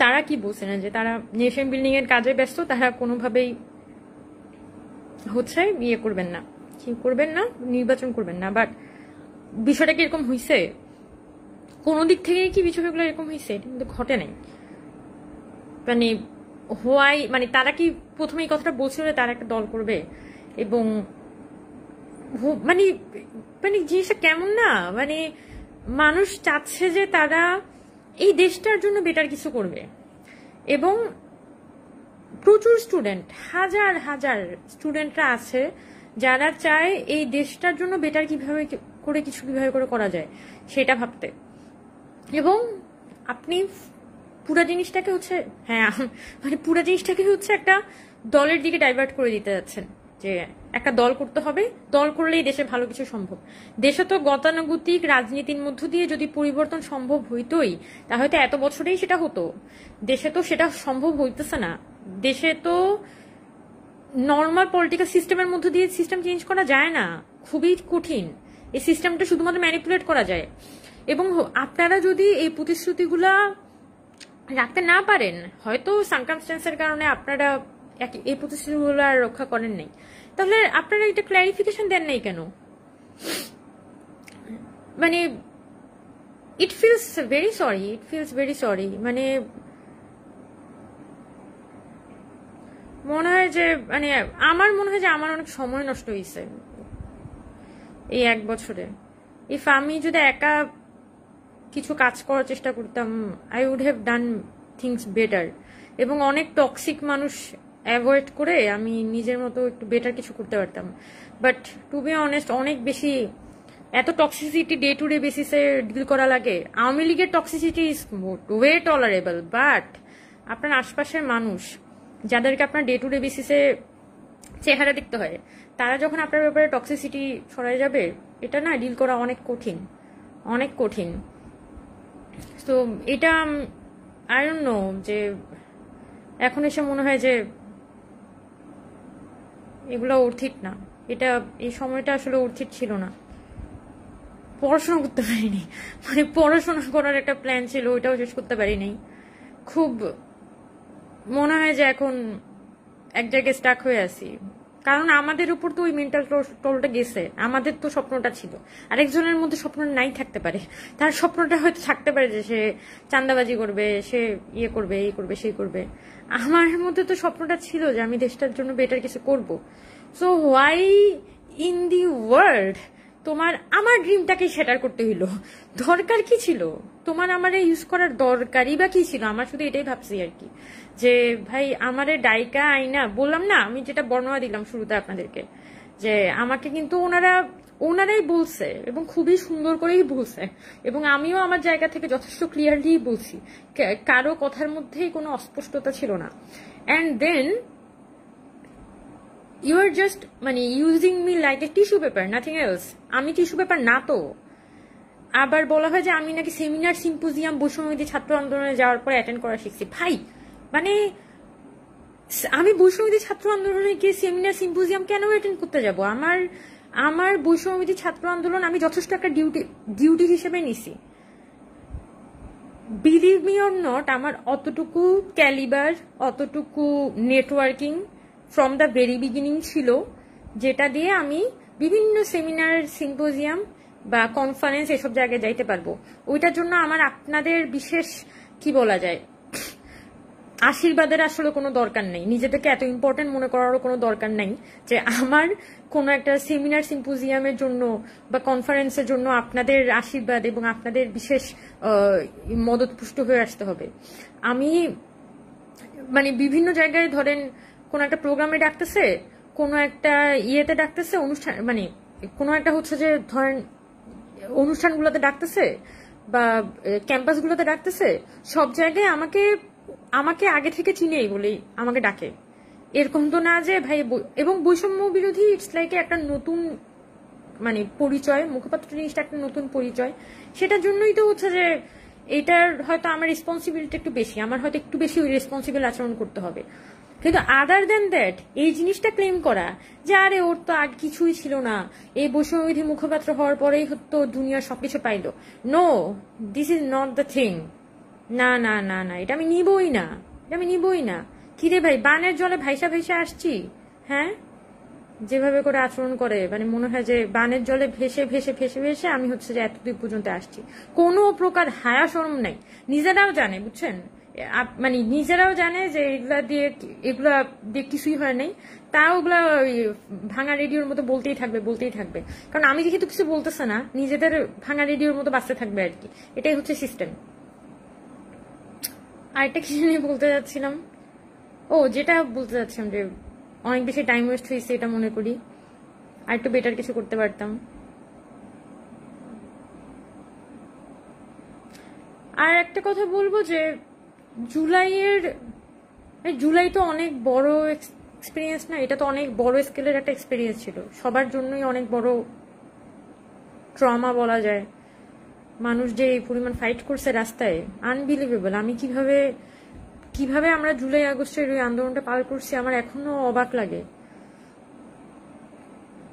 তারা কি বলছে না যে তারা নেশন বিল্ডিং এর কাজে ব্যস্ত, তারা কোনোভাবেই হচ্ছে ইয়ে করবেন না, কি করবেন না, নির্বাচন করবেন না। বাট বিষয়টা কি এরকম হয়েছে? কোন দিক থেকে কি বিষয়গুলো এরকম হয়েছে? এটা কিন্তু ঘটে নাই। মানে হোয়াই, মানে তারা কি প্রথমে এই কথাটা বলছিল তারা একটা দল করবে, এবং মানে মানে জিনিসটা কেমন না, মানে মানুষ চাচ্ছে যে তারা এই দেশটার জন্য বেটার কিছু করবে, এবং প্রচুর স্টুডেন্ট, হাজার হাজার স্টুডেন্টরা আছে যারা চায় এই দেশটার জন্য বেটার কিভাবে করে কিছু কিভাবে করে করা যায় সেটা ভাবতে। এবং আপনি পুরা জিনিসটাকে হচ্ছে, হ্যাঁ মানে পুরা জিনিসটাকে হচ্ছে একটা দলের দিকে ডাইভার্ট করে দিতে যাচ্ছেন, যে একটা দল করতে হবে, দল করলেই দেশে ভালো কিছু সম্ভব। দেশে তো গতানুগতিক রাজনীতির মধ্য দিয়ে যদি পরিবর্তন সম্ভব হইতোই, তাহলে তো এত বছরেই সেটা হতো। দেশে তো সেটা সম্ভব হইতেছে না। দেশে তো নর্মাল পলিটিক্যাল সিস্টেমের মধ্য দিয়ে সিস্টেম চেঞ্জ করা যায় না, খুবই কঠিন। এই সিস্টেমটা শুধুমাত্র ম্যানিপুলেট করা যায়। এবং আপনারা যদি এই প্রতিশ্রুতিগুলা রাখতে না পারেন, হয়তো সার্কামস্ট্যান্সের কারণে আপনারা এই প্রতিশ্রুতিগুলো আর রক্ষা করেন নাই, তাহলে আপনারা এটা ক্ল্যারিফিকেশন দেন নাই কেন? মানে ইট ফিলস ভেরি সরি। মানে মনে হয় যে, মানে আমার মনে হয় যে আমার অনেক সময় নষ্ট হয়েছে এই 1 বছরে। ইফ আমি যদি একা কিছু কাজ করার চেষ্টা করতাম, I would have done things better, এবং অনেক টক্সিক মানুষ অ্যাভয়েড করে আমি নিজের মতো একটু বেটার কিছু করতে পারতাম। বাট টু বি অনেস্ট, অনেক বেশি এত টক্সিসিটি ডে টু ডে বেসিসে ডিল করা লাগে। আওয়ামী লীগের toxicity is way tolerable, but আপনার আশপাশের মানুষ যাদেরকে আপনার ডে টু ডে বেসিসে চেহারা দেখতে হয়, তারা যখন আপনার ব্যাপারে টক্সিসিটি ছড়ায় যাবে, এটা না ডিল করা অনেক কঠিন, অনেক কঠিন। তো এটা আই ডোন্ট নো, যে এখন এসে মনে হয় যে এগুলো অর্থিত না, এটা এই সময়টা আসলে অর্থিত ছিল না। পড়াশোনা করতে পারিনি, মানে পড়াশোনা করার একটা প্ল্যান ছিল, ওইটাও শেষ করতে পারিনি। খুব মনে হয় যে এখন এক জায়গায় স্টাক হয়ে আছি, কারণ আমাদের উপর তো ওই মেন্টাল টোলটা গেছে। আমাদের তো স্বপ্নটা ছিল, আরেকজনের মধ্যে স্বপ্নটা নাই থাকতে পারে, তার স্বপ্নটা হয়তো থাকতে পারে যে সে চাঁদাবাজি করবে, সে ইয়ে করবে, এই করবে, সেই করবে। আমার মধ্যে তো স্বপ্নটা ছিল যে আমি দেশটার জন্য বেটার কিছু করব। So why in the world তোমার আমার ড্রিমটাকে শেয়ার করতে হইলো? দরকার কি ছিল তোমার আমারে ইউজ করার? দরকারই বা কি ছিল? আমার শুধু এটাই ভাবছি আর কি, যে ভাই আমারে ডাইকা আইনা, বললাম না আমি যেটা বর্ণনা দিলাম শুরুতে আপনাদেরকে, যে আমাকে কিন্তু ওনারাই বলছে, এবং খুবই সুন্দর করেই বলছে, এবং আমিও আমার জায়গা থেকে যথেষ্ট ক্লিয়ারলি বলছি, কারো কথার মধ্যেই কোনো অস্পষ্টতা ছিল না। And then you are just মানে using me like a tissue paper, nothing else. আমি টিস্যু পেপার না তো। আবার বলা হয় যে আমি নাকি সেমিনার সিম্পোজিয়াম বৈষম্যবিরোধী ছাত্র আন্দোলনে যাওয়ার পরে অ্যাটেন্ড করা শিখছি। ভাই মানে আমি বৈষম্যবিরোধী ছাত্র আন্দোলনে গিয়ে সেমিনার সিম্পোজিয়াম কেন অ্যাটেন্ড করতে যাব? আমার বৈষম্যবিরোধী ছাত্র আন্দোলন আমি যথেষ্ট একটা ডিউটি হিসেবে নিছি। বিলিভ মি অর নট, আমার অতটুকু ক্যালিবার, অতটুকু networking from the very beginning ছিল, যেটা দিয়ে আমি বিভিন্ন সেমিনার, সিম্পোজিয়াম বা কনফারেন্স এসব জায়গায় যাইতে পারবো। ওইটার জন্য আমার আপনাদের বিশেষ কি বলা যায় আশীর্বাদের আসলে কোনো দরকার নেই, নিজেদেরকে এত ইম্পর্টেন্ট মনে করারও কোনো দরকার নেই যে আমার কোনো একটা সেমিনার সিম্পোজিয়ামের জন্য বা কনফারেন্সের জন্য আপনাদের আশীর্বাদ এবং আপনাদের বিশেষ মদতপুষ্ট হয়ে আসতে হবে। আমি মানে বিভিন্ন জায়গায় ধরেন কোনো একটা প্রোগ্রামে ডাকতেছে, কোনো একটা ইয়েতে ডাকতেছে, অনুষ্ঠান মানে কোনো একটা হচ্ছে যে ধরেন অনুষ্ঠানগুলোতে ডাকতেছে বা ক্যাম্পাসগুলোতে ডাকতেছে, সব জায়গায় আমাকে আগে থেকে চিনেই বলেই আমাকে ডাকে। এরকম তো না যে ভাই, এবং বৈষম্য বিরোধী ইটস লাইক একটা নতুন মানে পরিচয়, মুখপাত্র জিনিসটা একটা নতুন পরিচয়। সেটার জন্যই তো হচ্ছে যে এটার হয়তো আমার রেসপন্সিবিলিটি একটু বেশি, আমার হয়তো একটু বেশি ওই রেসপন্সিবল আচরণ করতে হবে। কিন্তু আদার দেন দ্যাট এই জিনিসটা ক্লেম করা যে আরে ওর তো আগে কিছুই ছিল না, এই বৈষম্যবিরোধী মুখপাত্র হওয়ার পরেই তো দুনিয়ার সবকিছু পাইলো, no, this is not the thing, না না না না, এটা আমি নিবই না, এটা আমি নিবই না। কিরে ভাই, বানের জলে ভাইসা ভাইসা আসছি? হ্যাঁ, যেভাবে করে আচরণ করে, মানে মনে হয় যে বানের জলে ভেসে ভেসে ভেসে ভেসে আমি হচ্ছে যে এতদূর পর্যন্ত আসছি। কোনো প্রকার হায়া শরম নাই। নিজেরাও জানে, বুঝছেন, মানে নিজেরাও জানে যে এগুলা দিয়ে কিছুই হয় নাই, তাও ওগুলা ওই ভাঙা রেডিওর মতো বলতেই থাকবে বলতেই থাকবে। কারণ আমি যেহেতু কিছু বলতেছে না, নিজেদের ভাঙা রেডিওর মতো বাঁচতে থাকবে আর কি। এটাই হচ্ছে সিস্টেম। আরেকটা কিছু নিয়ে বলতে যাচ্ছিলাম, ও যেটা বলতে যাচ্ছিলাম যে অনেক বেশি টাইম ওয়েস্ট হয়েছে, এটা মনে করি আর একটু বেটার কিছু করতে পারতাম। আর একটা কথা বলবো যে জুলাই তো অনেক বড় এক্সপিরিয়েন্স না, এটা তো অনেক বড় স্কেলের একটা এক্সপিরিয়েন্স ছিল, সবার জন্যই অনেক বড় ট্রমা বলা যায়। মানুষ যে এই পরিমাণ ফাইট করছে রাস্তায়, আনবিলিভেবল। আমি কিভাবে আমরা জুলাই আগস্টের ওই আন্দোলনটা পার করছি আমার এখনো অবাক লাগে।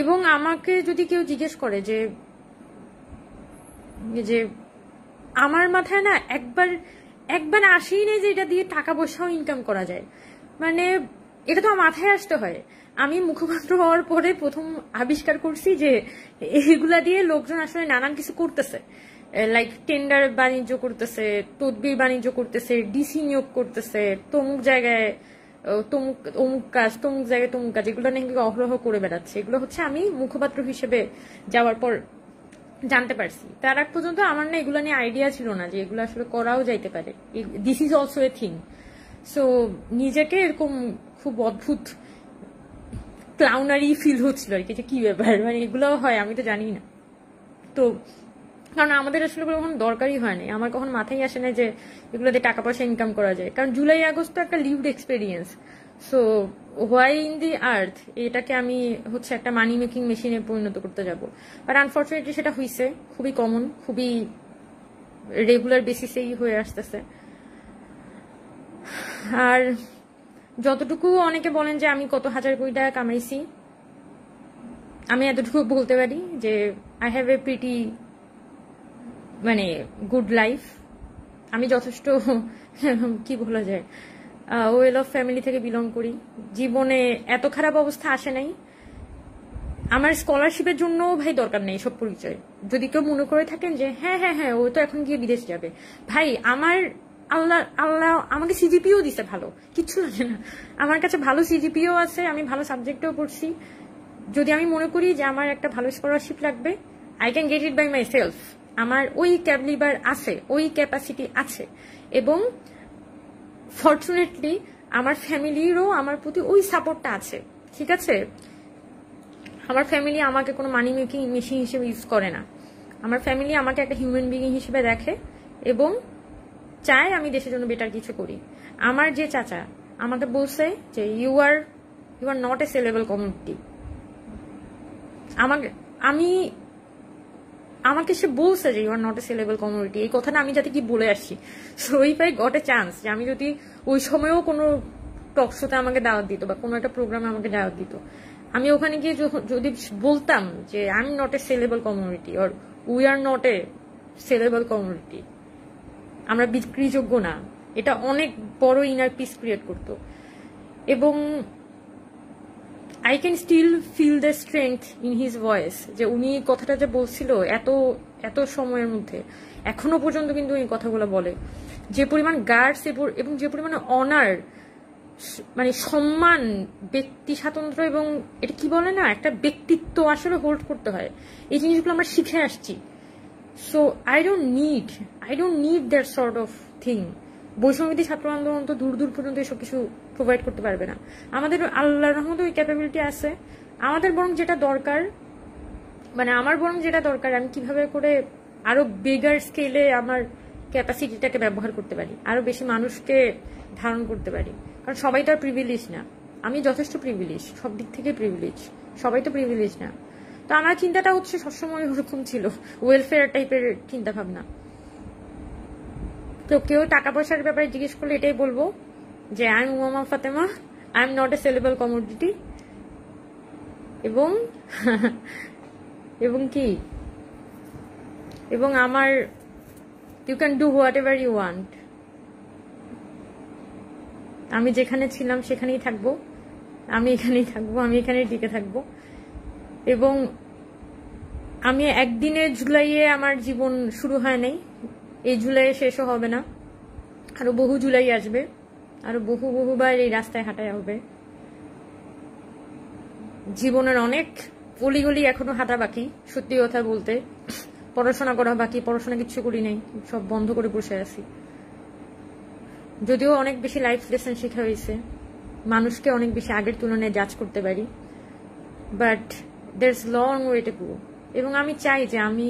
এবং আমাকে যদি কেউ জিজ্ঞেস করে যে যে আমার মাথায় না একবার আসেই নেই যে এটা দিয়ে টাকা পয়সাও ইনকাম করা যায়, মানে এটা তো আমার মাথায় আসতে হয়। আমি মুখপাত্র হওয়ার পরে প্রথম আবিষ্কার করছি যে এগুলা দিয়ে লোকজন আসলে নানান কিছু করতেছে, লাইক টেন্ডার বাণিজ্য করতেছে, তদবির বাণিজ্য করতেছে, ডিসি নিয়োগ করতেছে, তমুক জায়গায় অমুক কাজ, তমুক জায়গায় তমুক কাজ, এগুলো নাকি অহরহ করে বেড়াচ্ছে। এগুলো হচ্ছে আমি মুখপাত্র হিসেবে যাওয়ার পর জানতে পারছি। তার আগ পর্যন্ত আমার না এগুলো নিয়ে আইডিয়া ছিল না যে এগুলো আসলে করাও যাইতে পারে। This is also a thing. So নিজেকে এরকম খুব অদ্ভুত ক্লাউনারি ফিল হচ্ছিল আর কি, যে কি ব্যাপার, মানে এগুলোও হয়, আমি তো জানি না। তো কারণ আমাদের আসলে কখনো দরকারই হয় না, আমার কখন মাথায় আসে না যে এগুলো দিয়ে টাকা পয়সা ইনকাম করা যায়। কারণ জুলাই আগস্ট তো একটা lived experience. So why in the earth এটাকে আমি হচ্ছে একটা মানি মেকিং মেশিনে পরিণত করতে যাব। বাট আনফর্চুনেটলি সেটা হয়েছে, খুবই কমন, খুবই রেগুলার বেসিসেই হয়ে আসতেছে। আর যতটুকু অনেকে বলেন যে আমি কত হাজার কোটি টাকা কামাইছি, আমি এতটুকু বলতে পারি যে আই হ্যাভ এ প্রিটি মানে গুড লাইফ। আমি যথেষ্ট কি বলা যায়, ওয়েল অফ ফ্যামিলি থেকে বিলং করি। জীবনে এত খারাপ অবস্থা আসে নাই। আমার স্কলারশিপের জন্য ভাই দরকার নেই সব পরিচয়। যদি কেউ মনে করে থাকেন যে হ্যাঁ হ্যাঁ হ্যাঁ ও তো এখন গিয়ে বিদেশ যাবে, ভাই আমার আল্লাহ আমাকে সিজিপিও দিছে, ভালো কিচ্ছু লাগে না। আমার কাছে ভালো সিজিপিও আছে, আমি ভালো সাবজেক্টেও পড়ছি। যদি আমি মনে করি যে আমার একটা ভালো স্কলারশিপ লাগবে, I can get it by myself. আমার ওই ক্যালিবার আছে, ওই ক্যাপাসিটি আছে, এবং ফর্চুনেটলি আমার ফ্যামিলিরও আমার প্রতি ওই সাপোর্টটা আছে। ঠিক আছে, আমার ফ্যামিলি আমাকে কোনো মানি মেকিং মেশিন হিসেবে ইউজ করে না। আমার ফ্যামিলি আমাকে একটা হিউম্যান বিইং হিসেবে দেখে এবং চায় আমি দেশের জন্য বেটার কিছু করি। আমার যে চাচা আমাকে বলছে যে you are not a sellable community. আমাকে সে বলছে যে you are not a sellable community. এই কথাটা আমি যাতে কি বলে আসছি। So if I got a chance, যে আমি যদি ওই সময়েও কোনো টক শোতে আমাকে দাওয়াত দিত বা কোনো একটা প্রোগ্রামে আমাকে দাওয়াত দিত, আমি ওখানে গিয়ে যদি বলতাম যে I am not a sellable community or we are not a sellable community, আমরা বিক্রিযোগ্য না, এটা অনেক বড় ইনার পিস ক্রিয়েট করতো। এবং I can still feel the strength in his voice, যে উনি কথাটা যে বলছিল এত সময়ের মধ্যে, এখনো পর্যন্ত কিন্তু এই কথাগুলো বলে। যে পরিমাণ গার্ডস এবং যে পরিমাণ অনার, মানে সম্মান, ব্যক্তি স্বাতন্ত্র্য এবং এটা কি বলে না, একটা ব্যক্তিত্ব আসলে হোল্ড করতে হয়, এই জিনিসগুলো আমরা শিখে আসছি। So I don't need that sort of thing. বৈষম্যবিধি ছাত্র আন্দোলন তো দূর পর্যন্ত এসব কিছু প্রোভাইড করতে পারবে না। আমাদের আল্লাহর রহমতে ওই ক্যাপাবিলিটি আছে। আমাদের বরং যেটা দরকার, মানে আমার বরং যেটা দরকার, আমি কিভাবে করে আরো বিগার স্কেলে আমার ক্যাপাসিটিটাকে ব্যবহার করতে পারি, আরো বেশি মানুষকে ধারণ করতে পারি। কারণ সবাই তো আর প্রিভিলেজ না, আমি যথেষ্ট প্রিভিলেজ, সব দিক থেকে প্রিভিলেজ, সবাই তো প্রিভিলেজ না। তো আমার চিন্তাটা হচ্ছে সবসময় ওরকম ছিল, ওয়েলফেয়ার টাইপের চিন্তা ভাবনা। তো কেউ টাকা পয়সার ব্যাপারে জিজ্ঞেস করলে এটাই বলবো যে I am Umama Fatema, I am not a sellable commodity. এবং আমার you can do whatever you want, আমি যেখানে ছিলাম সেখানেই থাকবো, আমি এখানেই থাকবো, আমি এখানেই টিকে থাকবো। এবং আমি একদিনে জুলাইয়ে আমার জীবন শুরু হয় নাই, এই জুলাইয়ে শেষও হবে না, আরো বহু জুলাই আসবে, আরো বহুবার এই রাস্তায় হাঁটাই হবে। জীবনের অনেক অলিগলি এখনো হাঁটা বাকি, সত্যি কথা বলতে। পড়াশোনা করা বাকি, পড়াশোনা কিচ্ছু করি নাই, সব বন্ধ করে বসে আছি। যদিও অনেক বেশি লাইফ লেসন শেখা হয়েছে, মানুষকে অনেক বেশি আগের তুলনায় জাজ করতে পারি, but there is long way to go. এবং আমি চাই যে আমি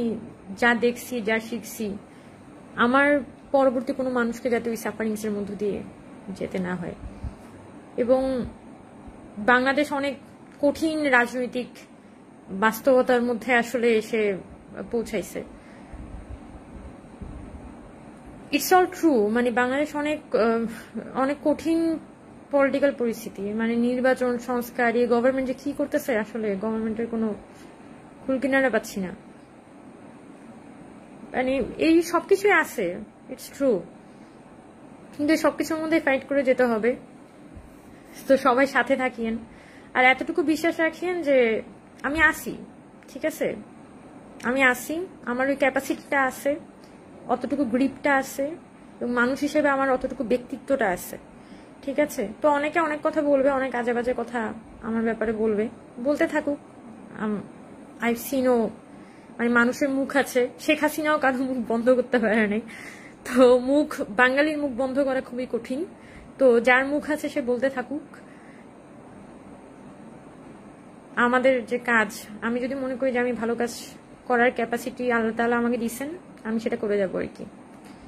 যা দেখছি, যা শিখছি, আমার পরবর্তী কোনো মানুষকে যাতে ওই সাফারিংসের মধ্য দিয়ে যেতে না হয়। এবং বাংলাদেশ অনেক কঠিন রাজনৈতিক বাস্তবতার মধ্যে আসলে এসে পৌঁছাইছে। ইটস অল ট্রু, মানে বাংলাদেশ অনেক কঠিন পলিটিক্যাল পরিস্থিতি, মানে নির্বাচন, সংস্কার, এই গভর্নমেন্ট যে কি করতেছে, আসলে গভর্নমেন্টের কোনো কুল কিনারা পাচ্ছি না। মানে এই সবকিছুই আছে, ইটস ট্রু, কিন্তু এই সবকিছুর মধ্যে ফাইট করে যেতে হবে। তো সবাই সাথে থাকিয়েন, আর এতটুকু বিশ্বাস রাখিয়েন যে আমি আসি, ঠিক আছে, আমি আসি, আমার ওই ক্যাপাসিটিটা আছে, অতটুকু গ্রিপটা আছে, এবং মানুষ হিসেবে আমার অতটুকু ব্যক্তিত্বটা আছে, ঠিক আছে। তো অনেকে অনেক কথা বলবে, অনেক আজে বাজে কথা আমার ব্যাপারে বলতে থাকুক। আই সিনো, মানে মানুষের মুখ আছে, শেখ হাসিনাও কারো মুখ বন্ধ করতে পারে নাই, তো বাঙালির মুখ বন্ধ করা খুবই কঠিন। তো যার মুখ আছে সে বলতে থাকুক। আমাদের যে কাজ, আমি যদি মনে করি যে আমি ভালো কাজ করার ক্যাপাসিটি আল্লাহ তাআলা আমাকে দিয়েছেন, আমি সেটা করে যাবো আর কি।